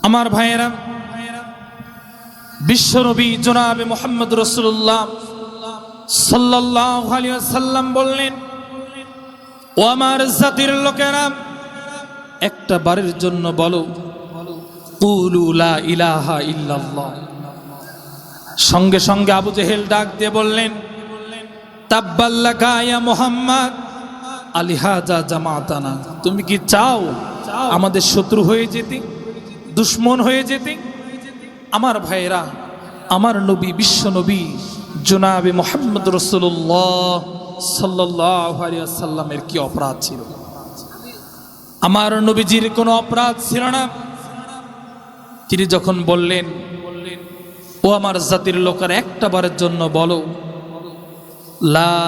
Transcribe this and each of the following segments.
আমার ভাইয়েরা, বিশ্বনবী জনাবে মুহাম্মদ রাসূলুল্লাহ সাল্লাল্লাহু আলাইহি ওয়াসাল্লাম বললেন, ও আমার জাতির লোকেরা, একটা বারের জন্য বলো কুলু লা ইলাহা ইল্লাল্লাহ। সঙ্গে সঙ্গে আবু জেহেল ডাক দিয়ে বললেন, তাব্বাল্লাকা ইয়া মুহাম্মদ আলিহাজা জামাতানা। তুমি কি চাও আমাদের শত্রু হয়ে যেতে, দুশ্মন হয়ে যেতে? আমার ভাইয়েরা, আমার নবী, বিশ্ব নবী জনাবে মুহাম্মদ রাসূলুল্লাহ সাল্লাল্লাহু আলাইহি ওয়াসাল্লামের কি অপরাধ ছিল? আমার নবীজির কোনো অপরাধ ছিল না। তিনি যখন বললেন, ও আমার জাতির লোকের একটা বারের জন্য বলো লা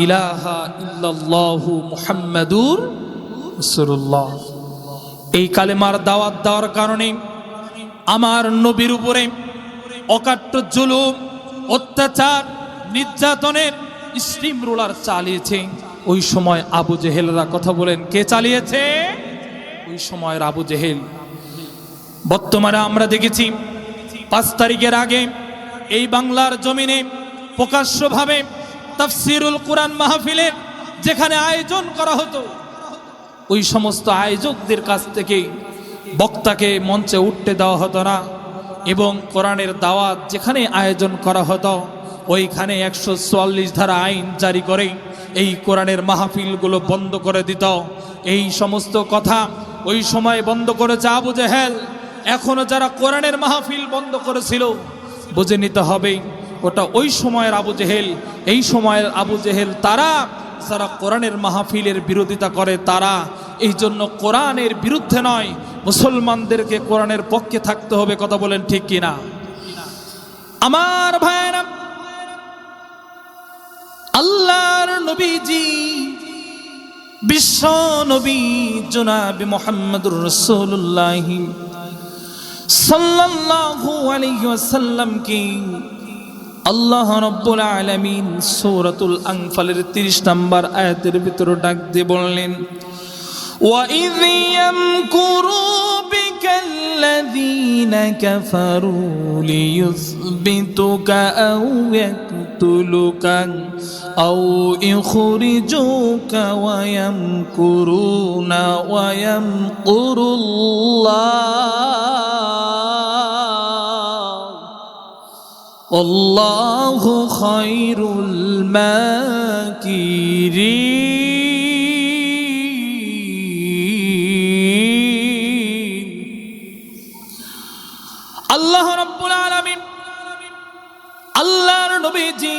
ইলাহা ইল্লাল্লাহু মুহাম্মাদুর রাসূলুল্লাহ, এই কালেমার দাওয়াত দেওয়ার কারণে আমার নবীর উপরে অকাট্য জুলুম, অত্যাচার, নির্যাতনের স্টিম রোলার চালিয়েছে। ওই সময় আবু জেহেলরা, কথা বলেন কে চালিয়েছে? ওই সময়ের আবু জেহেল। বর্তমানে আমরা দেখেছি 5 তারিখের আগে এই বাংলার জমিনে প্রকাশ্যভাবে তাফসিরুল কোরআন মাহফিলের যেখানে আয়োজন করা হতো, ওই সমস্ত আয়োজকদের কাছ থেকে বক্তাকে মঞ্চে উঠতে দেওয়া হতো না, এবং কোরআনের দাওয়াত যেখানে আয়োজন করা হতো ওইখানে 144 ধারা আইন জারি করে এই কোরআনের মাহফিলগুলো বন্ধ করে দিত। এই সমস্ত কথা ওই সময় বন্ধ করেছে আবু জেহেল। এখনো যারা কোরআনের মাহফিল বন্ধ করেছিল, বুঝে নিতে হবে ওটা ওই সময়ের আবু জেহেল। এই সময়ের আবু জেহেল তারা যারা কোরআনের মাহফিলের বিরোধিতা করে তারা। এই জন্য কোরআনের বিরুদ্ধে নয়, মুসলমানদেরকে কোরআনের পক্ষে থাকতে হবে। কথা বলেন ঠিক কিনা? আমার ভাইরা, আল্লাহর নবীজি বিশ্ব নবী জনাবে মুহাম্মদুর রাসূলুল্লাহ সাল্লাল্লাহু আলাইহি ওয়াসাল্লাম কি আল্লাহ রাব্বুল আলামিন সূরাতুল আনফালের 30 নম্বর আয়াতের ভিতরে ডাক দিয়ে বললেন, وَإِذْ يَمْكُرُوا بِكَ الَّذِينَ كَفَرُوا لِيُثْبِتُكَ أَوْ يَقْتُلُكَ أَوْ يُخْرِجُوكَ وَيَمْكُرُونَ وَيَمْكُرُ اللَّهُ وَاللَّهُ خَيْرُ الْمَاكِرِينَ। আল্লাহ রাব্বুল আলামিন আল্লাহর নবীজি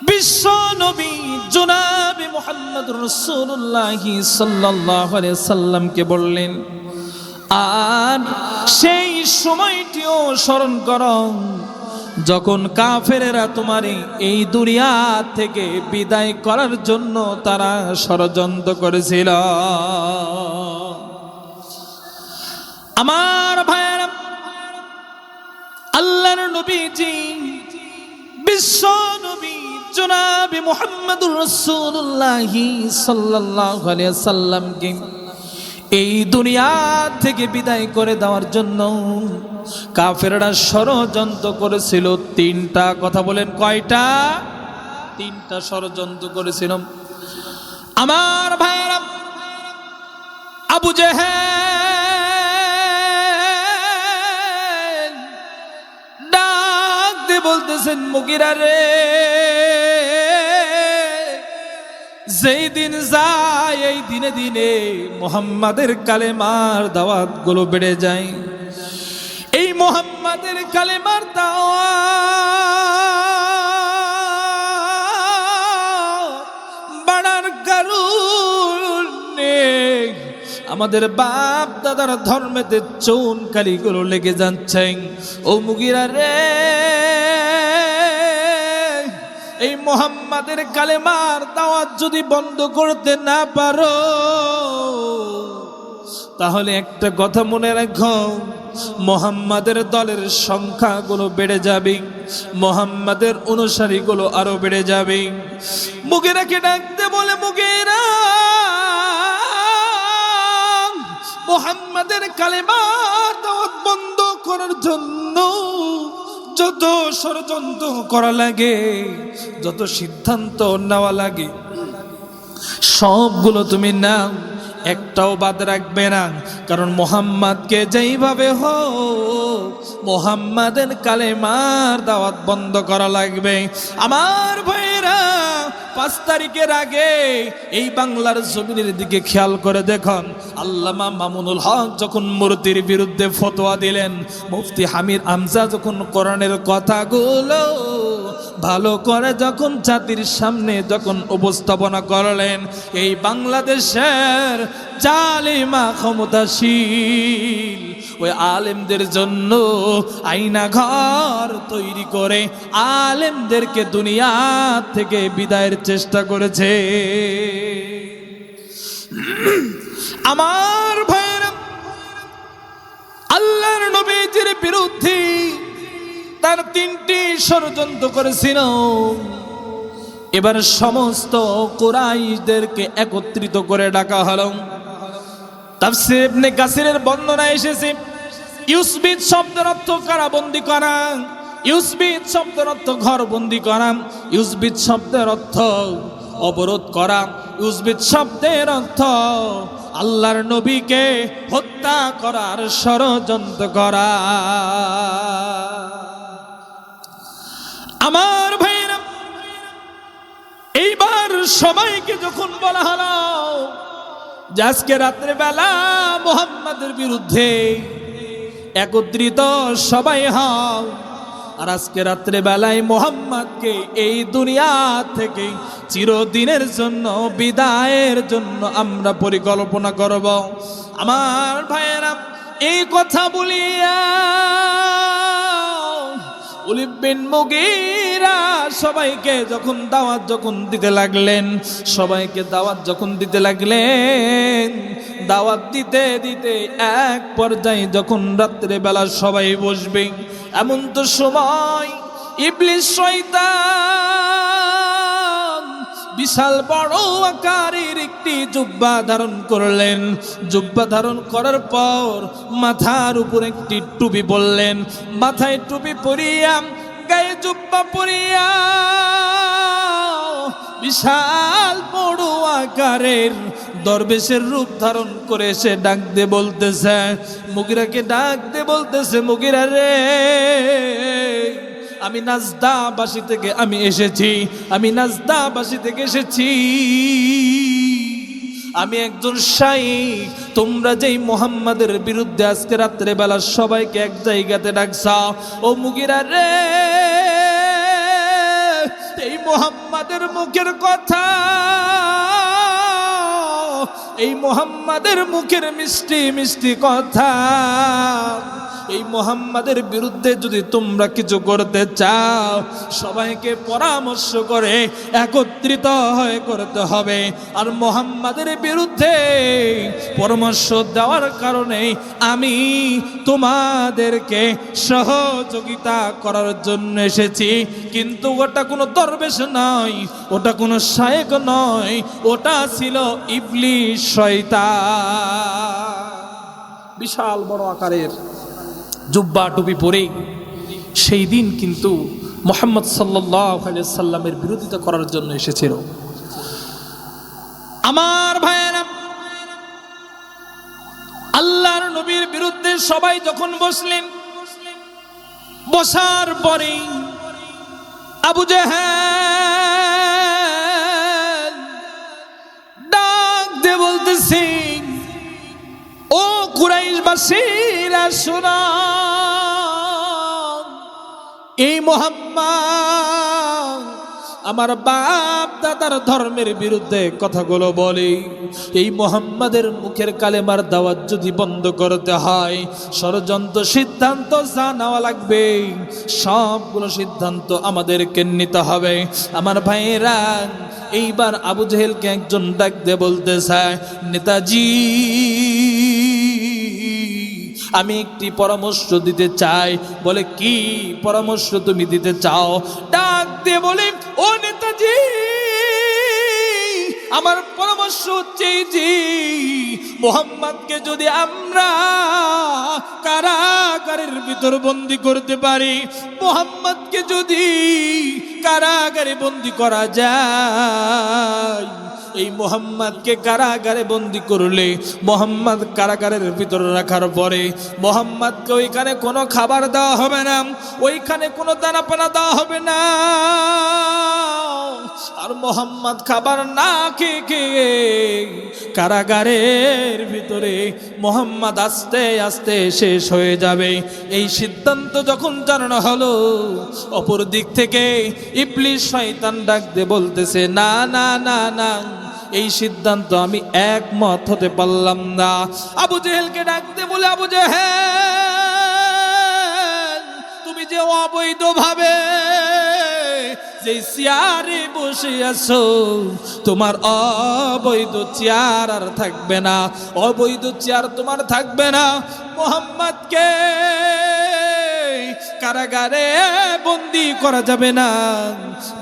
বিশ্ব নবী জনাবে মুহাম্মদুর রাসূলুল্লাহ সাল্লাল্লাহু আলাইহি সাল্লামকে বললেন, আর সেই সময়টিও স্মরণ করো যখন কাফেরেরা তোমারে এই দুনিয়া থেকে বিদায় করার জন্য তারা ষড়যন্ত্র করেছিল। আমার ভাইয়েরা, আল্লাহর নবীজি বিশ্ব নবী জনাবে মুহাম্মদুর রাসূলুল্লাহ সাল্লাল্লাহু আলাইহি সাল্লামকে এই দুনিয়া থেকে বিদায় করে দেওয়ার জন্য কাফেররা ষড়যন্ত্র করেছিল 3টা। কথা বলেন কয়টা? 3টা ষড়যন্ত্র করেছিল। আমার ভাইয়েরা, আবু জেহেল ডাক দিয়ে বলতেছেন, মুগিরা রে, যেই দিন যায় এই দিনে দিনে মুহাম্মাদের কালেমার দাওয়াত গুলো বেড়ে যায়। এই মুহাম্মাদের কালেমার দাওয়াত বাড়ার কারণে আমাদের বাপ দাদার ধর্মেতে চুন কালিগুলো লেগে যাচ্ছে। ও মুগিরা রে, এই মুহাম্মাদের কালেমার দাওয়াত যদি বন্ধ করতে না পারো তাহলে একটা কথা মনে রাখো, মুহাম্মাদের দলের সংখ্যাগুলো বেড়ে যাবে, মুহাম্মাদের অনুসারীগুলো আরো বেড়ে যাবে। মুগিরাকে ডাকতে বলে, মুগিরা, মুহাম্মাদের কালেমার করার জন্য যত ষড়যন্ত্র করা লাগে, যত সিদ্ধান্ত নেওয়া লাগে, সবগুলো তুমি নাও, একটাও বাদ রাখবে না। কারণ মোহাম্মদকে যেইভাবে হোক মোহাম্মদের কালেমার দাওয়াত বন্ধ করা লাগবে। আমার ভাইরা, 5 তারিখের আগে এই বাংলার জমিনের দিকে খেয়াল করে দেখুন, আল্লামা মামুনুল হক যখন মূর্তির বিরুদ্ধে ফতোয়া দিলেন, মুফতি হামিদ হামজা যখন কোরআনের কথাগুলো ভালো করে যখন জাতির সামনে যখন উপস্থাপনা করলেন, এই বাংলাদেশের জালিমা ক্ষমতাশীল ওই আলেমদের জন্য আয়না ঘর তৈরি করে আলেমদেরকে দুনিয়া থেকে বিদায়ের চেষ্টা করেছে। আমার ভাইরা, আল্লাহর নবীজির বিরুদ্ধে তার 3টি ষড়যন্ত্র করেছিল। এবার সমস্ত কুরাইশদেরকে একত্রিত করে ডাকা হলো। তাফসীর ইবনে কাসিরের বর্ণনা এসেছে, ইউসবিত শব্দের অর্থ কারাবন্দী করা, ইউসবিত শব্দের অর্থ ঘরবন্দী করা, ইউসবিত শব্দের অর্থ অবরোধ করা, ইউসবিত শব্দের অর্থ আল্লাহর নবীকে হত্যা করার ষড়যন্ত্র করা। আমার ভাইরা, এইবার সবাইকে যখন বলা হলো যে আজকে রাত্রে বেলা মুহাম্মাদের বিরুদ্ধে একত্রিত সবাই হও, আর আজকে রাত্রে বেলায় মুহাম্মাদকে এই দুনিয়া থেকে চিরদিনের জন্য বিদায়ের জন্য আমরা পরিকল্পনা করব। আমার ভাইয়েরা, এই কথা বলিয়া ওলীদ বিন মুগীরা সবাইকে যখন দাওয়াত দিতে লাগলেন, সবাইকে দাওয়াত যখন দিতে লাগলেন, দাওয়াত দিতে দিতে এক পর্যায়ে যখন রাত্রে বেলা সবাই বসবে, এমন তো সময় ইবলিস শয়তান বিশাল বড় আকারের একটি জুব্বা ধারণ করলেন। জুব্বা ধারণ করার পর মাথার উপর একটি টুপি পরলেন, মাথায় টুপি পরিয়া গায়ে জুব্বা পরিয়া বিশাল বড় আকারের দরবেশের রূপ ধারণ করে সে ডাক দিয়ে বলতেছে, মুগিরাকে ডাক দিয়ে বলতেছে, মুগিরা রে, আমি নাজদাবাসী থেকে আমি এসেছি, আমি নাজদাবাসী থেকে এসেছি, আমি একজন শাইখ। তোমরা যেই মুহাম্মাদের বিরুদ্ধে আজকে রাত্রে বেলা সবাইকে এক জায়গাতে ডাকছা, ও মুগিরা রে, এই মুহাম্মাদের মুখের কথা, এই মুহাম্মাদের মুখের মিষ্টি মিষ্টি কথা, এই মুহাম্মাদের বিরুদ্ধে যদি তোমরা কিছু করতে চাও, সবাইকে পরামর্শ করে একত্রিত হয়ে করতে হবে। আর মুহাম্মাদের বিরুদ্ধে পরামর্শ দেওয়ার কারণে আমি তোমাদেরকে সহযোগিতা করার জন্য এসেছি। কিন্তু ওটা কোনো দরবেশ নয়, ওটা কোনো শায়েখ নয়, ওটা ছিল ইবলিস শয়তান। বিশাল বড় আকারের জুব্বা টুপি পরে সেই দিন কিন্তু মুহাম্মদ সাল্লাল্লাহু আলাইহি সাল্লামের বিরোধিতা করার জন্য এসেছিল। আমার ভাইয়েরা, আল্লাহর নবীর বিরুদ্ধে সবাই যখন বসলেন, বসার পরে আবু জাহেল ডাক দিয়ে বলতেছে, ও কুরাইশবাসীরা শোনো, এই মুহাম্মদ আমার বাপ দাদার ধর্মের বিরুদ্ধে কথাগুলো বলে। এই মুহাম্মাদের মুখের কালেমার দাওয়াত যদি বন্ধ করতে হয়, ষড়যন্ত্র সিদ্ধান্ত যা নেওয়া লাগবে সবগুলো সিদ্ধান্ত আমাদেরকে নিতে হবে। আমার ভাইয়েরা, এইবার আবু জেহেলকে একজন ডাক দিয়ে বলতে চায়, নেতাজি, আমি একটি পরামর্শ দিতে চাই। বলে, কি পরামর্শ তুমি দিতে চাও? ডাক দিয়ে বলে, ও নেতাজি, আমার পরামর্শ হচ্ছে যে মুহাম্মদকে যদি আমরা কারাগারের ভিতর বন্দী করতে পারি, মুহাম্মদকে যদি কারাগারে বন্দী করা যায়, এই মুহাম্মদকে কারাগারে বন্দী করলে, মুহাম্মদ কারাগারের ভিতর রাখার পরে মুহাম্মদকে ওইখানে কোনো খাবার দেওয়া হবে না, ওইখানে কোনো দানা পানা দেওয়া হবে না। আর মুহাম্মদ খাবার না খেয়ে খেয়ে কারাগারের ভিতরে মুহাম্মদ আস্তে আস্তে শেষ হয়ে যাবে। এই সিদ্ধান্ত যখন জানানো হলো, অপর দিক থেকে ইবলিস শয়তান ডাক দিয়ে বলতেছে, না না না না, এই সিদ্ধান্ত আমি একমত হতে পারলাম না। আবু জেহেলকে ডাকতে বলে, আবু জেহেল, তুমি যে অবৈধভাবে যে চেয়ারে বসে আছো, তোমার অবৈধ চেয়ার আর থাকবে না, অবৈধ চেয়ার তোমার থাকবে না। মুহাম্মদকে কারাগারে বন্দী করা যাবে না।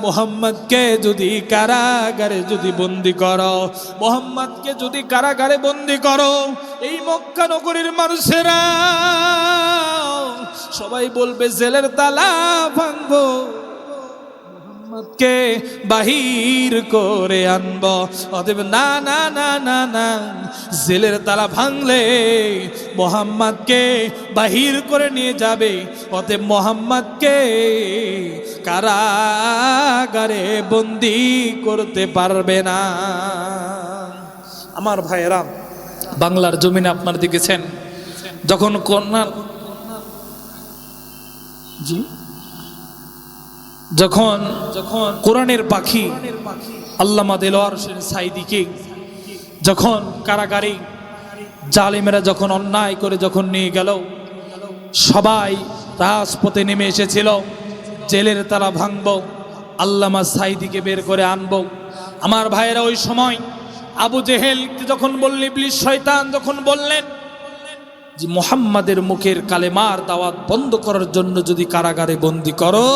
মুহাম্মদকে যদি কারাগারে যদি বন্দী করো, মুহাম্মদকে যদি কারাগারে বন্দী করো, এই মক্কা নগরীর মানুষেরা সবাই বলবে জেলের তালা ভাঙবো, মুহাম্মদকে বাহির করে আনবো। অতএব না না না না না, জেলের তালা ভাঙলে মুহাম্মদকে বাহির করে নিয়ে যাবে, অতএব মুহাম্মদকে কারাগারে বন্দী করতে পারবে না। আমার ভাইয়েরা, বাংলার জমিনে আপনারা দেখেছেন যখন কন্যা জি যখন কোরআনের পাখি আল্লামা দেলোয়ার হোসেন সাঈদীকে যখন কারাগারে জালিমেরা যখন অন্যায় করে যখন নিয়ে গেল, সবাই রাজপথে নেমে এসেছিল, জেলের তালা ভাঙবো, আল্লামা সাঈদীকে বের করে আনবো। আমার ভাইয়েরা, ওই সময় আবু জেহেল যখন বললেন, ইবলিস শয়তান যখন বললেন যে মুহাম্মাদের মুখের কালেমার দাওয়াত বন্ধ করার জন্য যদি কারাগারে বন্দী করো,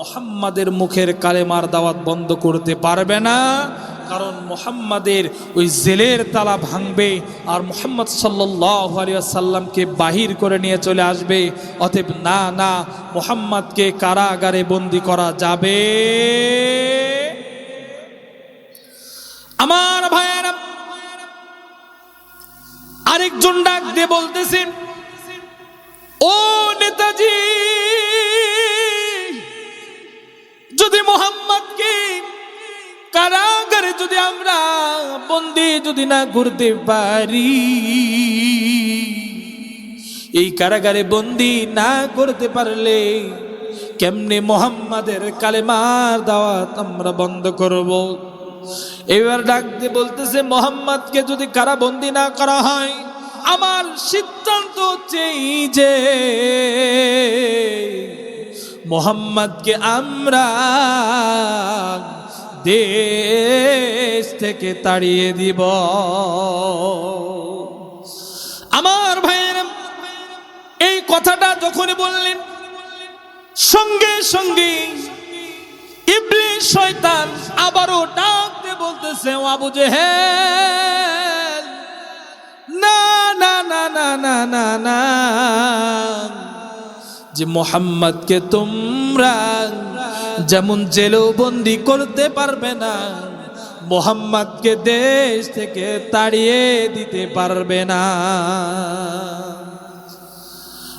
মুহাম্মাদের মুখের কালেমার দাওয়াত বন্ধ করতে পারবে না, কারণ মুহাম্মাদের ওই জেলের তালা ভাঙবে আর মুহাম্মদ সাল্লাল্লাহু আলাইহি ওয়াসাল্লামকে বাহির করে নিয়ে চলে আসবে। অতএব না না, মুহাম্মাদকে কারাগারে বন্দী করা যাবে। আমার ভাইয়েরা, আরেকজন ডাক দিয়ে বলতেছেন, ও নেতাজি, যদি মুহাম্মদকে কারাগারে যদি আমরা বন্দী যদি না করতে পারি, এই কারাগারে বন্দী না করতে পারলে কেমনে মুহাম্মাদের কালেমার দাওয়াত আমরা বন্ধ করব? এবার ডাক দিয়ে বলতেছে, মুহাম্মদকে যদি কারাবন্দী না করা হয়, আমার সিদ্ধান্ত হচ্ছে এই যে মুহাম্মদকে আমরা দেশ থেকে তাড়িয়ে দিব। আমার ভাইয়ের, এই কথাটা যখন বললেন, সঙ্গে সঙ্গে ইবলিস শয়তান আবারও ডাক দিয়ে বলতেছে, আবু জেহেল, না না না না না না না, যে মুহাম্মদকে তোমরা যেমন জেলেও বন্দী করতে পারবে না, মুহাম্মদকে দেশ থেকে তাড়িয়ে দিতে পারবে না।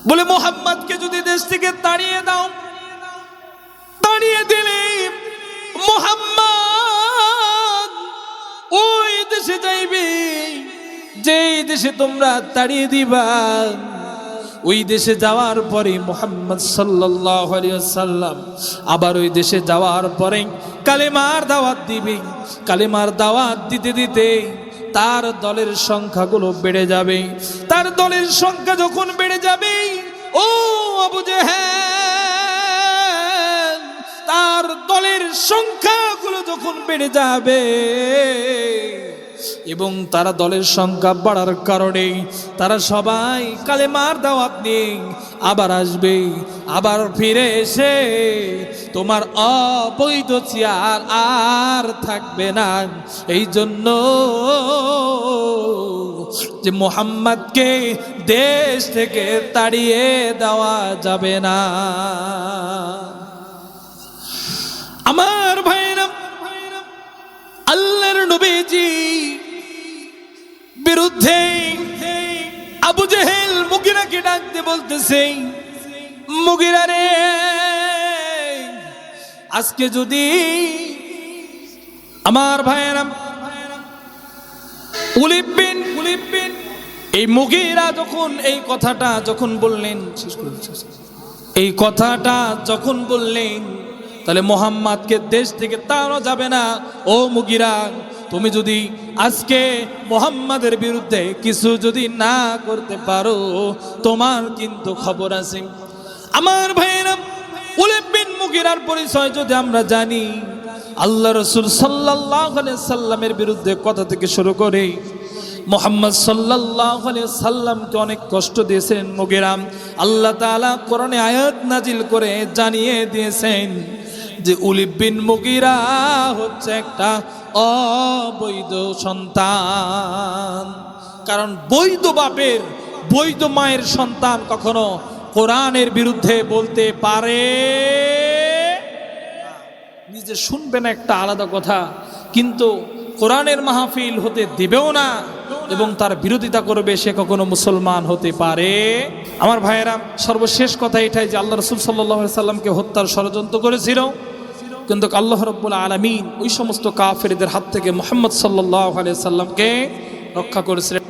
বলে মুহাম্মদকে যদি দেশ থেকে তাড়িয়ে দাও, তাড়িয়ে দিলে মুহাম্মদ ওই দেশে যাইবে যেই দেশে তোমরা তাড়িয়ে দিবা। ওই দেশে যাওয়ার পরে মুহাম্মদ সাল্লাল্লাহু আলাইহি ওয়াসাল্লাম আবার ওই দেশে যাওয়ার পরে কালেমার দাওয়াত দিবে। কালেমার দাওয়াত দিতে দিতে তার দলের সংখ্যাগুলো বেড়ে যাবে। তার দলের সংখ্যা যখন বেড়ে যাবে, ও আবু জেহেল, তার দলের সংখ্যাগুলো যখন বেড়ে যাবে, এবং তারা দলের সংখ্যা বাড়ার কারণে তারা সবাই কালেমার দাওয়াত নিয়ে আবার আসবে, আবার ফিরে এসে তোমার অবৈধ চেয়ার আর থাকবে না। এই জন্য যে মুহাম্মদকে দেশ থেকে তাড়িয়ে দেওয়া যাবে না। আমার ভাইরা, আল্লাহর নবীজি বিরুদ্ধে আবু জেহেল মুগিরাকে ডাক দিয়ে বলতেছে, মুগিরা রে, আজকে যদি আমার ভাইরা উলিবিন এই মুগিরা যখন এই কথাটা যখন বললেন, এই কথাটা যখন বললেন, তাহলে মুহাম্মদকে দেশ থেকে তাড়ানো যাবে না। ও মুগিরা, তুমি যদি আজকে মুহাম্মাদের বিরুদ্ধে কিছু যদি না করতে পারো, তোমার কিন্তু খবর আছে। আমার ভাইরা, উলিব বিন মুগিরার পরিচয় যদি আমরা জানি, আল্লাহ রাসূল সাল্লাল্লাহু আলাইহি সাল্লামের বিরুদ্ধে কথা থেকে শুরু করে মুহাম্মদ সাল্লাল্লাহু আলাইহি সাল্লামকে অনেক কষ্ট দিয়েছেন মুগিরা। আল্লাহ তাআলা কোরআনে আয়াত নাজিল করে জানিয়ে দিয়েছেন যে উলিব বিন মুগিরা হচ্ছে একটা অবৈধ সন্তান। কারণ বৈধ বাপের বৈধ মায়ের সন্তান কখনো কোরআনের বিরুদ্ধে বলতে পারে, নিজে শুনবে না একটা আলাদা কথা, কিন্তু কোরআনের মাহফিল হতে দিবেও না এবং তার বিরোধিতা করবে, সে কখনো মুসলমান হতে পারে। আমার ভাইয়েরা, সর্বশেষ কথা এটাই যে আল্লাহ রাসূল সাল্লাল্লাহু আলাইহি সাল্লামকে হত্যার ষড়যন্ত্র করেছিল, কিন্তু আল্লাহ রাব্বুল আলামিন ওই সমস্ত কাফেরদের হাত থেকে মুহাম্মদ সাল্লাল্লাহু আলাইহি সাল্লামকে রক্ষা করেছিলেন।